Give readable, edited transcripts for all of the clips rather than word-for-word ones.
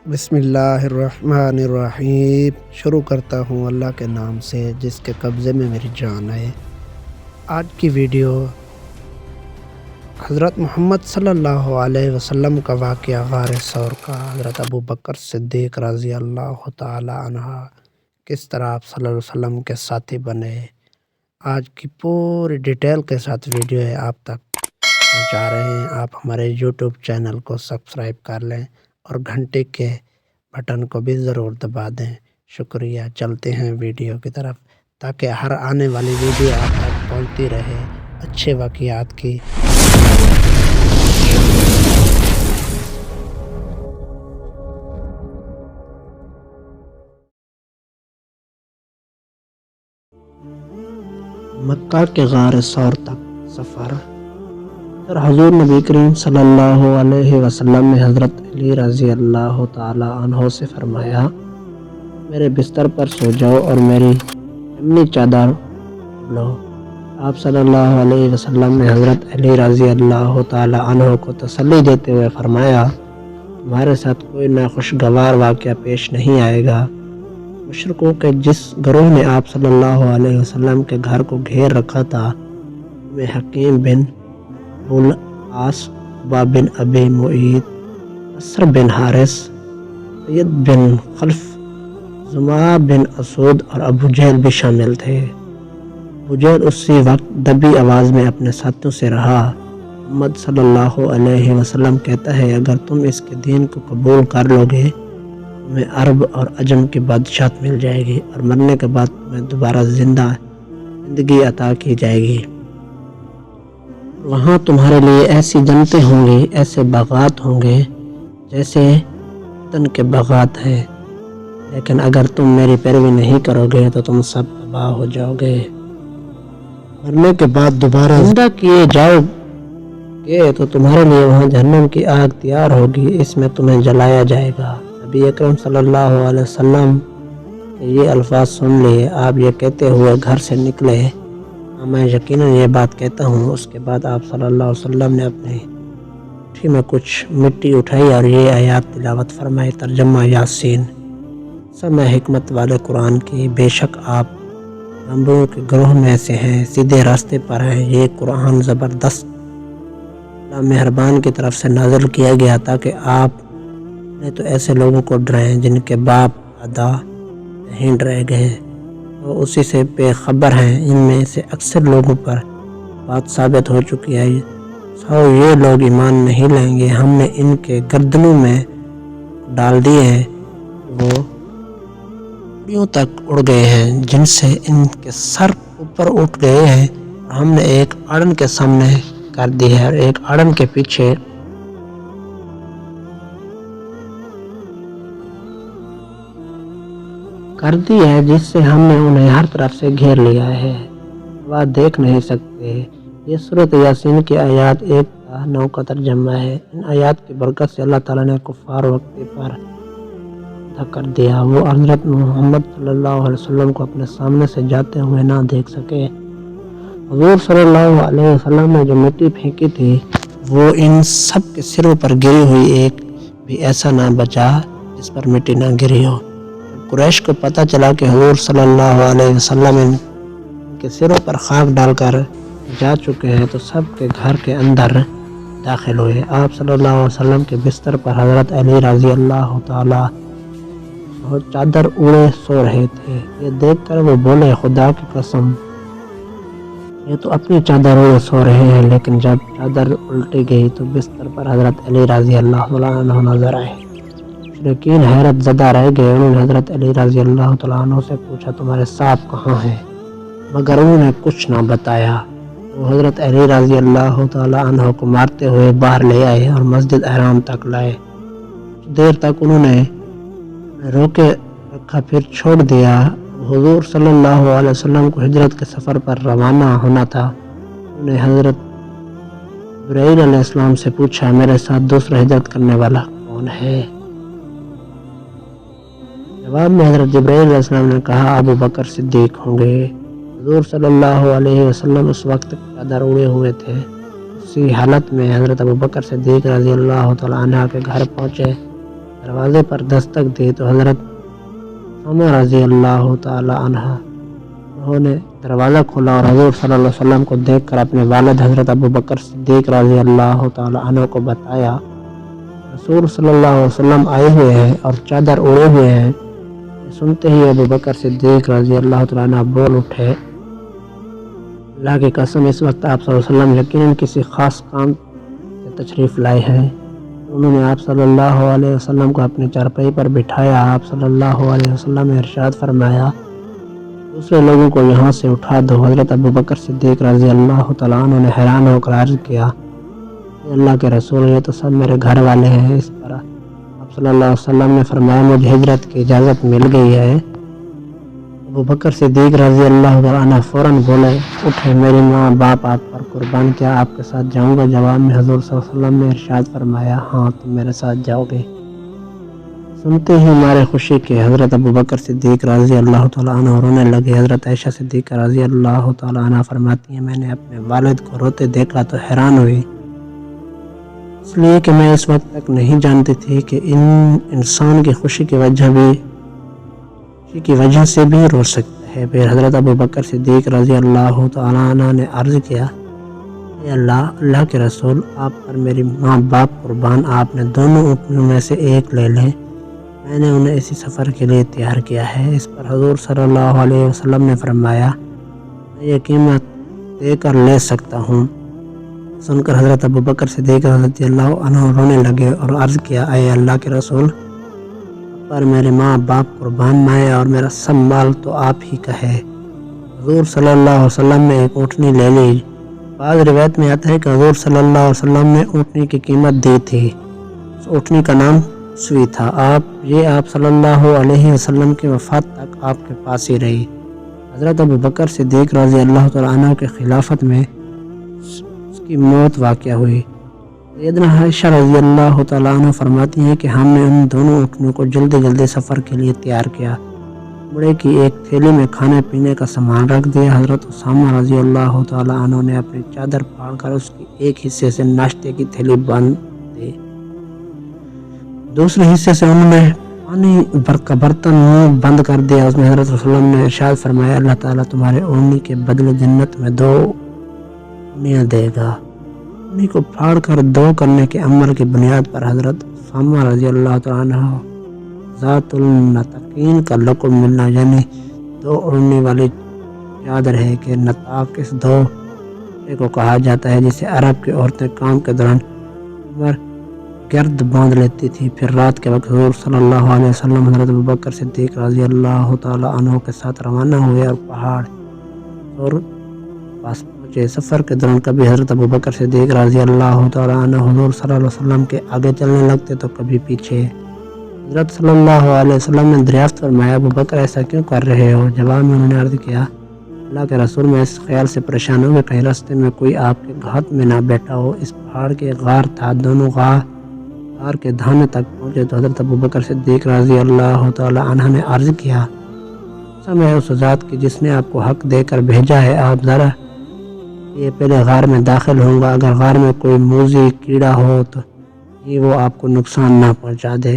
بسم اللہ الرحمن الرحیم۔ شروع کرتا ہوں اللہ کے نام سے جس کے قبضے میں میری جان ہے۔ آج کی ویڈیو حضرت محمد صلی اللہ علیہ وسلم کا واقعہ غار ثور کا۔ حضرت ابو بکر صدیق رضی اللہ تعالی عنہ کس طرح آپ صلی اللہ علیہ وسلم کے ساتھی بنے، آج کی پوری ڈیٹیل کے ساتھ ویڈیو ہے آپ تک پہنچا رہے ہیں۔ آپ ہمارے یوٹیوب چینل کو سبسکرائب کر لیں اور گھنٹے کے بٹن کو بھی ضرور دبا دیں۔ شکریہ۔ چلتے ہیں ویڈیو کی طرف تاکہ ہر آنے والی ویڈیو آپ تک پہنچتی رہے اچھے واقعات کی۔ مکہ کے غار ثور تک سفر۔ حضور نبی کریم صلی اللہ علیہ وسلم نے حضرت علی رضی اللہ تعالی عنہ سے فرمایا، میرے بستر پر سو جاؤ اور میری اپنی چادر لو۔ آپ صلی اللہ علیہ وسلم نے حضرت علی رضی اللہ تعالی عنہ کو تسلی دیتے ہوئے فرمایا، تمہارے ساتھ کوئی ناخوشگوار واقعہ پیش نہیں آئے گا۔ مشرکوں کے جس گروہ نے آپ صلی اللہ علیہ وسلم کے گھر کو گھیر رکھا تھا، میں حکیم بن عاص، عقبہ بن ابی معیط، اسر بن حارث، سید بن خلف، زمعہ بن اسود اور ابو جہل بھی شامل تھے۔ ابو جہل اسی وقت دبی آواز میں اپنے ساتھیوں سے رہا، محمد صلی اللہ علیہ وسلم کہتا ہے اگر تم اس کے دین کو قبول کر لو گے تمہیں عرب اور عجم کی بادشاہت مل جائے گی اور مرنے کے بعد تمہیں دوبارہ زندگی عطا کی جائے گی۔ وہاں تمہارے لیے ایسی جنتیں ہوں گی، ایسے باغات ہوں گے جیسے وطن کے باغات ہیں، لیکن اگر تم میری پیروی نہیں کرو گے تو تم سب تباہ ہو جاؤ گے۔ مرنے کے بعد دوبارہ زندہ کیے جاؤ گے تو تمہارے لیے وہاں جہنم کی آگ تیار ہوگی، اس میں تمہیں جلایا جائے گا۔ نبی اکرم صلی اللہ علیہ وسلم کے یہ الفاظ سن لیے آپ یہ کہتے ہوئے گھر سے نکلے، میں یقیناً یہ بات کہتا ہوں۔ اس کے بعد آپ صلی اللہ علیہ وسلم نے اپنی مٹھی میں کچھ مٹی اٹھائی اور یہ آیات تلاوت فرمائی۔ ترجمہ یاسین۔ سمع حکمت والے قرآن کی، بے شک آپ پیغمبروں کے گروہ میں سے ہیں، سیدھے راستے پر ہیں۔ یہ قرآن زبردست اللہ مہربان کی طرف سے نازل کیا گیا تاکہ آپ نے تو ایسے لوگوں کو ڈرائیں جن کے باپ دادا نہیں ڈرائے گئے، وہ اسی سے بے خبر ہیں۔ ان میں سے اکثر لوگوں پر بات ثابت ہو چکی ہے، سو یہ لوگ ایمان نہیں لیں گے۔ ہم نے ان کے گردنوں میں ڈال دیے ہیں، وہ اڑیوں تک اڑ گئے ہیں جن سے ان کے سر اوپر اٹھ گئے ہیں، اور ہم نے ایک آڑن کے سامنے کر دی ہے اور ایک آڑن کے پیچھے کر دی ہے، جس سے ہم نے انہیں ہر طرف سے گھیر لیا ہے، وہ دیکھ نہیں سکتے۔ یہ سورۃ یاسین کی آیات 1 تا 9 کا ترجمہ ہے۔ ان آیات کی برکت سے اللہ تعالیٰ نے کفار وقت پر کر دیا، وہ حضرت محمد صلی اللہ علیہ وسلم کو اپنے سامنے سے جاتے ہوئے نہ دیکھ سکے۔ حضور صلی اللہ علیہ وسلم نے جو مٹی پھینکی تھی وہ ان سب کے سروں پر گری ہوئی، ایک بھی ایسا نہ بچا جس پر مٹی نہ گری ہو۔ قریش کو پتہ چلا کہ حضور صلی اللہ علیہ وسلم ان کے سروں پر خاک ڈال کر جا چکے ہیں تو سب کے گھر کے اندر داخل ہوئے۔ آپ صلی اللہ علیہ وسلم کے بستر پر حضرت علی رضی اللہ تعالی وہ چادر اوڑے سو رہے تھے۔ یہ دیکھ کر وہ بولے، خدا کی قسم یہ تو اپنی چادر اوڑے سو رہے ہیں۔ لیکن جب چادر الٹی گئی تو بستر پر حضرت علی رضی اللہ تعالی عنہ نظر آئے۔ مشرکین حیرت زدہ رہ گئے۔ انہوں نے حضرت علی رضی اللہ تعالیٰ عنہ سے پوچھا، تمہارے صاحب کہاں ہیں؟ مگر انہوں نے کچھ نہ بتایا۔ وہ حضرت علی رضی اللہ تعالیٰ عنہ کو مارتے ہوئے باہر لے آئے اور مسجد حرام تک لائے۔ کچھ دیر تک انہوں نے روکے رکھا، پھر چھوڑ دیا۔ حضور صلی اللہ علیہ وسلم کو ہجرت کے سفر پر روانہ ہونا تھا۔ انہوں نے حضرت جبرائیل علیہ السلام سے پوچھا، میرے ساتھ دوسرا ہجرت کرنے والا کون ہے؟ جواب میں حضرت جبرائیل علیہ السلام نے کہا، ابو بکر صدیق ہوں گے۔ حضور صلی اللہ علیہ وسلم اس وقت چادر اوڑے ہوئے تھے۔ اسی حالت میں حضرت ابو بکر صدیق رضی اللہ تعالیٰ عنہ کے گھر پہنچے دروازے پر دستک دی تو حضرت سما رضی اللہ تعالی عنہ انہوں نے دروازہ کھولا اور حضور صلی اللہ علیہ وسلم کو دیکھ کر اپنے والد حضرت ابو بکر صدیق رضی اللہ تعالی عنہ کو بتایا رسول صلی اللہ علیہ وسلم آئے ہوئے ہیں اور چادر اوڑے ہوئے ہیں۔ سنتے ہی ابو بکر صدیق رضی اللہ تعالی عنہ بول اٹھے، اللہ کی قسم اس وقت آپ صلی اللہ علیہ وسلم یقیناً کسی خاص کام سے تشریف لائے ہیں۔ انہوں نے آپ صلی اللہ علیہ وسلم کو اپنی چارپائی پر بٹھایا۔ آپ صلی اللہ علیہ وسلم نے ارشاد فرمایا، دوسرے لوگوں کو یہاں سے اٹھا دو۔ حضرت ابو بکر صدیق رضی اللہ تعالیٰ عنہ نے حیران ہو کر عرض کیا، اے اللہ کے رسول، یہ تو سب میرے گھر والے ہیں۔ اس پر آپ صلی اللہ علیہ وسلم نے فرمایا، مجھے ہجرت کی اجازت مل گئی ہے۔ ابو بکر صدیق رضی اللہ تعالیٰ عنہ فوراً بولے اٹھے، میری ماں باپ آپ پر قربان، کیا آپ کے ساتھ جاؤں گا؟ جواب میں حضور صلی اللہ علیہ وسلم نے ارشاد فرمایا، ہاں تم میرے ساتھ جاؤ گے۔ سنتے ہی ہمارے خوشی کے حضرت ابو بکر صدیق رضی اللہ تعالیٰ عنہ رونے لگے۔ حضرت عائشہ صدیقہ رضی اللہ تعالیٰ عنہ فرماتی ہیں، میں نے اپنے والد کو روتے دیکھا تو حیران ہوئی، اس لیے کہ میں اس وقت تک نہیں جانتی تھی کہ انسان کی خوشی کی وجہ سے بھی رو سکتا ہے۔ پھر حضرت ابو بکر صدیق رضی اللہ تعالیٰ عنہ نے عرض کیا، اے اللہ کے رسول، آپ پر میری ماں باپ قربان، آپ نے دونوں اونٹنیوں میں سے ایک لے لیں، میں نے انہیں اسی سفر کے لیے تیار کیا ہے۔ اس پر حضور صلی اللہ علیہ وسلم نے فرمایا، میں یہ قیمت دے کر لے سکتا ہوں۔ سن کر حضرت ابو بکر صدیق رضی اللہ عنہ رونے لگے اور عرض کیا، اے اللہ کے رسول، پر میرے ماں باپ قربان، میں اور میرا سب مال تو آپ ہی کا ہے۔ حضور صلی اللہ علیہ وسلم نے ایک اونٹنی لے لی۔ بعض روایت میں آتا ہے کہ حضور صلی اللہ علیہ وسلم نے اونٹنی کی قیمت دی تھی۔ اس اونٹنی کا نام سوئی تھا۔ آپ صلی اللہ علیہ وسلم کی وفات تک آپ کے پاس ہی رہی۔ حضرت ابو بکر صدیق رضی اللہ تعالیٰ عنہ کے خلافت میں اس کی موت واقع ہوئی۔ سیدنا عائشہ رضی اللہ تعالیٰ عنہ فرماتی ہیں کہ ہم نے ان دونوں اونٹنیوں کو جلدی سفر کے لیے تیار کیا، کمرے کی ایک تھیلی میں کھانے پینے کا سامان رکھ دیا۔ حضرت اسامہ رضی اللہ تعالیٰ عنہ نے اپنی چادر پھاڑ کر اس کی ایک حصے سے ناشتے کی تھیلی باندھ دی، دوسرے حصے سے انہوں نے پانی کا برتن بند کر دیا۔ اس میں حضرت رسول اللہ نے ارشاد فرمایا، اللہ تعالیٰ تمہارے اونی کے بدلے جنت میں 2 اونیاں دے گا۔ اونی کو پھاڑ کر 2 کرنے کے عمل کی بنیاد پر حضرت اسامہ رضی اللہ تعالیٰ عنہ ذات النطاقین کا لقب ملنا، یعنی 2 اڑنے والی چادر ہے کہ نطاق اس 2 کو کہا جاتا ہے، جسے عرب کی عورتیں کام کے دوران کمر گرد باندھ لیتی تھی۔ پھر رات کے وقت حضور صلی اللہ علیہ وسلم حضرت ابو بکر صدیق رضی اللہ تعالیٰ عنہ کے ساتھ روانہ ہوئے اور پہاڑ اور پاس پہنچے۔ سفر کے دوران کبھی حضرت ابو بکر صدیق رضی اللہ تعالیٰ عنہ حضور صلی اللہ علیہ وسلم کے آگے چلنے لگتے تو کبھی پیچھے۔ حضرت صلی اللہ علیہ وسلم نے دریافت فرمایا، ابو بکر ایسا کیوں کر رہے ہو؟ جواب میں انہوں نے عرض کیا، اللہ کے رسول، میں اس خیال سے پریشان ہوں کہ کہیں راستے میں کوئی آپ کے گھات میں نہ بیٹھا ہو۔ اس پہاڑ کے غار تھا، دونوں غار کے دھانے تک پہنچے تو حضرت ابو بکر صدیق رضی اللہ تعالیٰ عنہ نے عرض کیا، قسم ہے اس ذات کی جس نے آپ کو حق دے کر بھیجا ہے، آپ ذرا یہ پہلے غار میں داخل ہوں گا، اگر غار میں کوئی موذی کیڑا ہو تو یہ وہ آپ کو نقصان نہ پہنچا دے۔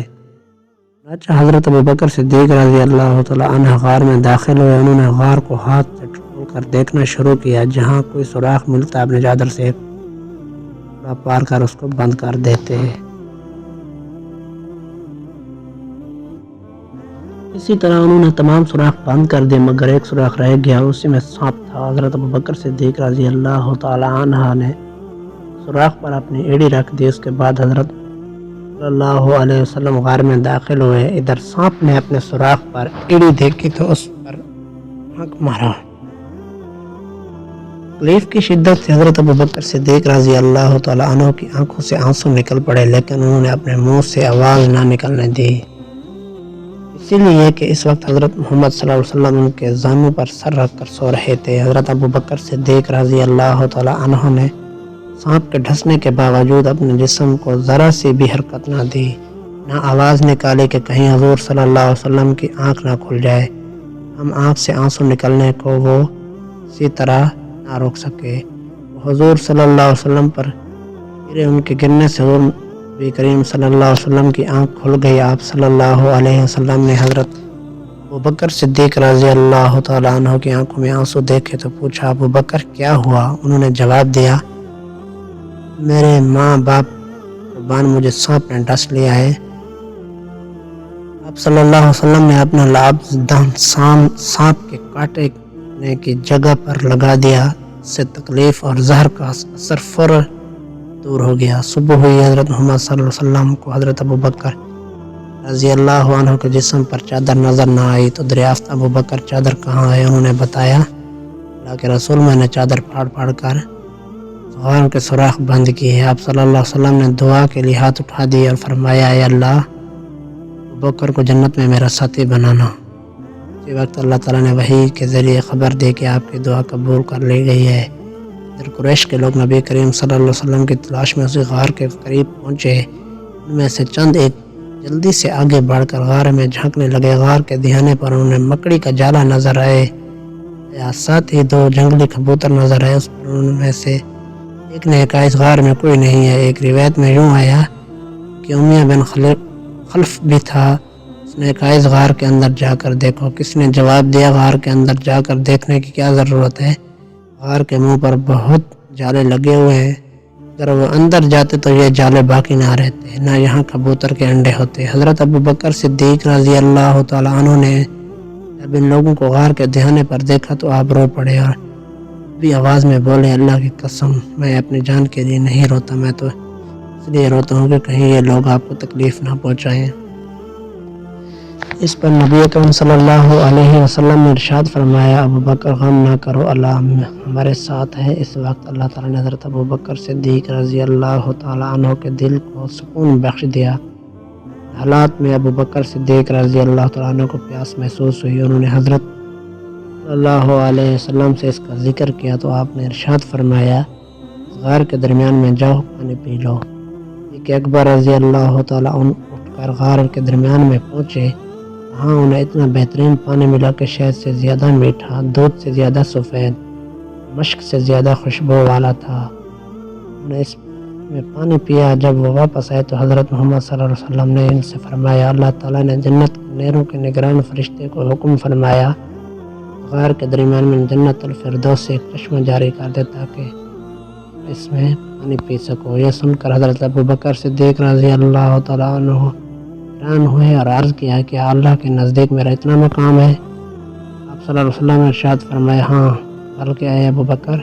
حضرت ابو بکر صدیق رضی اللہ تعالیٰ عنہ غار میں داخل ہوئے۔ انہوں نے غار کو ہاتھ سے ٹٹول کر دیکھنا شروع کیا، جہاں کوئی سوراخ ملتا اپنے چادر سے پار کر اس کو بند کر دیتے۔ اسی طرح انہوں نے تمام سوراخ بند کر دیے مگر ایک سوراخ رہ گیا، اسی میں سانپ تھا۔ حضرت ابو بکر صدیق رضی اللہ تعالیٰ عنہ نے سوراخ پر اپنی ایڑی رکھ دی۔ اس کے بعد حضرت صلی اللہ علیہ وسلم غار میں داخل ہوئے۔ ادھر سانپ نے اپنے سوراخ پر ایڑی دیکھی تو اس پر پھونک مارا۔ تکلیف کی شدت سے حضرت ابو بکر صدیق رضی اللہ تعالیٰ عنہ کی آنکھوں سے آنسو نکل پڑے، لیکن انہوں نے اپنے منہ سے آواز نہ نکلنے دی، اسی لیے کہ اس وقت حضرت محمد صلی اللہ علیہ وسلم ان کے زانوں پر سر رکھ کر سو رہے تھے۔ حضرت ابو بکر صدیق رضی اللہ تعالیٰ عنہ نے سانپ کے ڈسنے کے باوجود اپنے جسم کو ذرا سی بھی حرکت نہ دی، نہ آواز نکالی کہ کہیں حضور صلی اللہ علیہ وسلم کی آنکھ نہ کھل جائے۔ ہم آنکھ سے آنسو نکلنے کو وہ اسی طرح نہ روک سکے۔ وہ حضور صلی اللہ علیہ وسلم پر گرے، ان کے گرنے سے حضور نبی کریم صلی اللہ علیہ وسلم کی آنکھ کھل گئی۔ آپ صلی اللہ علیہ وسلم نے حضرت ابوبکر صدیق رضی اللہ تعالیٰ عنہ کی آنکھوں میں آنسو دیکھے تو پوچھا، ابوبکر کیا ہوا؟ انہوں نے جواب دیا، میرے ماں باپ قربان، مجھے سانپ نے ڈس لیا ہے۔ آپ صلی اللہ علیہ وسلم نے اپنا لعاب دان سانپ کے کاٹنے کی جگہ پر لگا دیا، اس سے تکلیف اور زہر کا اثر فوراً دور ہو گیا۔ صبح ہوئی، حضرت محمد صلی اللہ علیہ وسلم کو حضرت ابوبکر رضی اللہ عنہ کے جسم پر چادر نظر نہ آئی تو دریافت، ابوبکر چادر کہاں ہے؟ انہوں نے بتایا، اللہ کے رسول، میں نے چادر پھاڑ پھاڑ کر غار کے سوراخ بند کی ہے۔ آپ صلی اللہ علیہ وسلم نے دعا کے لیے ہاتھ اٹھا دیے اور فرمایا، اے اللہ، ابوبکر کو جنت میں میرا ساتھی بنانا۔ اسی وقت اللہ تعالیٰ نے وحی کے ذریعے خبر دی کہ آپ کی دعا قبول کر لی گئی ہے۔ قریش کے لوگ نبی کریم صلی اللہ علیہ وسلم کی تلاش میں اسی غار کے قریب پہنچے۔ ان میں سے چند ایک جلدی سے آگے بڑھ کر غار میں جھانکنے لگے۔ غار کے دہانے پر انہیں مکڑی کا جالا نظر آئے، ساتھ ہی 2 جنگلی کبوتر نظر آئے۔ اس پر ان میں سے ایک نے کہا، اس غار میں کوئی نہیں ہے۔ ایک روایت میں یوں آیا کہ امیہ بن خلف بھی تھا، اس نے کہا، اس غار کے اندر جا کر دیکھو۔ کس نے جواب دیا، غار کے اندر جا کر دیکھنے کی کیا ضرورت ہے؟ غار کے منہ پر بہت جالے لگے ہوئے ہیں، اگر وہ اندر جاتے تو یہ جالے باقی نہ رہتے، نہ یہاں کبوتر کے انڈے ہوتے۔ حضرت ابوبکر صدیق رضی اللہ تعالیٰ عنہ نے جب ان لوگوں کو غار کے دہانے پر دیکھا تو آپ رو پڑے اور بھی آواز میں بولے، اللہ کی قسم، میں اپنی جان کے لیے نہیں روتا، میں تو اس لیے روتا ہوں کہ کہیں یہ لوگ آپ کو تکلیف نہ پہنچائیں۔ اس پر نبی اکرم صلی اللہ علیہ وسلم نے ارشاد فرمایا، ابوبکر غم نہ کرو، اللہ ہمارے ساتھ ہے۔ اس وقت اللہ تعالیٰ نے حضرت ابوبکر صدیق رضی اللہ تعالیٰ عنہ کے دل کو سکون بخش دیا۔ حالات میں ابوبکر صدیق رضی اللہ تعالیٰ عنہ کو پیاس محسوس ہوئی۔ انہوں نے حضرت صلی اللہ علیہ وسلم سے اس کا ذکر کیا تو آپ نے ارشاد فرمایا، اس غار کے درمیان میں جاؤ، پانی پی لو۔ کہ اکبر رضی اللہ تعالیٰ عنہ اٹھ کر غار کے درمیان میں پہنچے، وہاں انہیں اتنا بہترین پانی ملا کہ شہد سے زیادہ میٹھا، دودھ سے زیادہ سفید، مشک سے زیادہ خوشبو والا تھا۔ انہیں اس میں پانی پیا۔ جب وہ واپس آئے تو حضرت محمد صلی اللہ علیہ وسلم نے ان سے فرمایا، اللہ تعالیٰ نے جنت کے نہروں کے نگران فرشتے کو حکم فرمایا، غار کے درمیان میں جنت الفردوس سے ایک چشمہ جاری کر دے تاکہ اس میں پانی پی سکو۔ یہ سن کر حضرت ابوبکر صدیق رضی اللہ تعالیٰ عنہ حیران ہوئے اور عرض کیا کہ اللہ کے نزدیک میرا اتنا مقام ہے؟ آپ صلی اللہ علیہ وسلم نے ارشاد فرمایا، ہاں، بلکہ اے ابوبکر،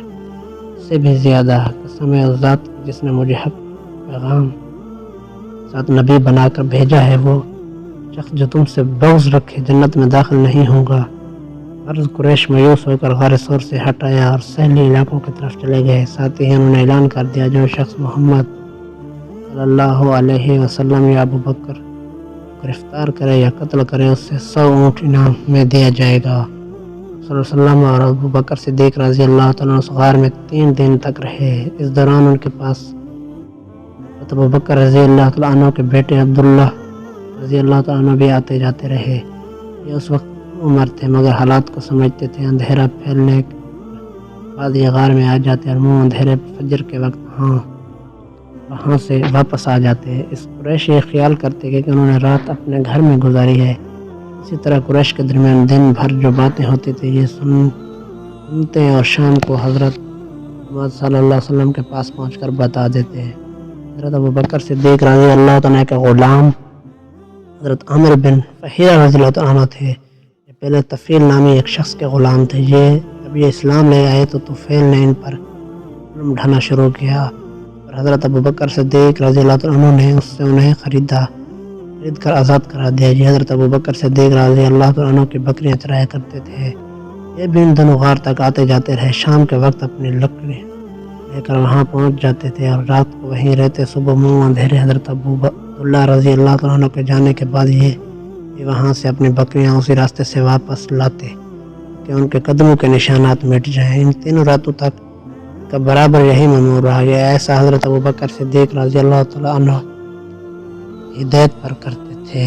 اس سے بھی زیادہ، قسم ہے اس ذات کی جس نے مجھے حق پیغام ساتھ نبی بنا کر بھیجا ہے، وہ شخص جو تم سے بغض رکھے جنت میں داخل نہیں ہوگا۔ عرض قریش مایوس ہو کر غار ثور سے ہٹ آیا اور سہیلی علاقوں کی طرف چلے گئے۔ ساتھ ہی انہوں نے اعلان کر دیا، جو شخص محمد صلی اللہ علیہ وسلم یا ابوبکر گرفتار کرے یا قتل کرے، اس سے 100 اونٹ انعام میں دیا جائے گا۔ صلی اللہ علیہ وسلم اور ابوبکر صدیق رضی اللہ تعالیٰ عنہ اس غار میں 3 دن تک رہے۔ اس دوران ان کے پاس ابوبکر رضی اللہ تعالیٰ عنہ کے بیٹے عبداللہ رضی اللہ تعالیٰ عنہ بھی آتے جاتے رہے۔ یہ اس وقت عمر تھے مگر حالات کو سمجھتے تھے۔ اندھیرا پھیلنے کے بعد یہ غار میں آ جاتے اور منہ اندھیرے فجر کے وقت وہاں سے واپس آ جاتے۔ اس قریش یہ خیال کرتے کہ انہوں نے رات اپنے گھر میں گزاری ہے۔ اسی طرح قریش کے درمیان دن بھر جو باتیں ہوتی تھی یہ سنتے اور شام کو حضرت محمد صلی اللہ علیہ وسلم کے پاس پہنچ کر بتا دیتے۔ حضرت ابوبکر صدیق رضی اللہ تعالیٰ کے غلام حضرت عامر بن فہیرہ رضی اللہ تعالیٰ تھے۔ یہ پہلے طفیل نامی ایک شخص کے غلام تھے۔ جب یہ اسلام لے آئے تو طفیل نے ان پر ظلم ڈھانا شروع کیا اور حضرت ابوبکر صدیق رضی اللہ عنہ نے اس سے انہیں خرید کر آزاد کرا دیا۔ یہ حضرت ابوبکر صدیق رضی اللہ عنہ کی بکریاں چرایا کرتے تھے۔ یہ بھی ان دنوں غار تک آتے جاتے رہے۔ شام کے وقت اپنی لکڑی لے کر وہاں پہنچ جاتے تھے اور رات کو وہیں رہتے۔ صبح منہ اندھیرے حضرت عبداللہ رضی اللہ عنہ کے جانے کے بعد یہ وہاں سے اپنی بکریاں اسی راستے سے واپس لاتے کہ ان کے قدموں کے نشانات مٹ جائیں۔ ان 3 راتوں تک کا برابر یہی معمول رہا گیا۔ ایسا حضرت ابوبکر صدیق رضی اللہ تعالیٰ عنہ ہدایت پر کرتے تھے۔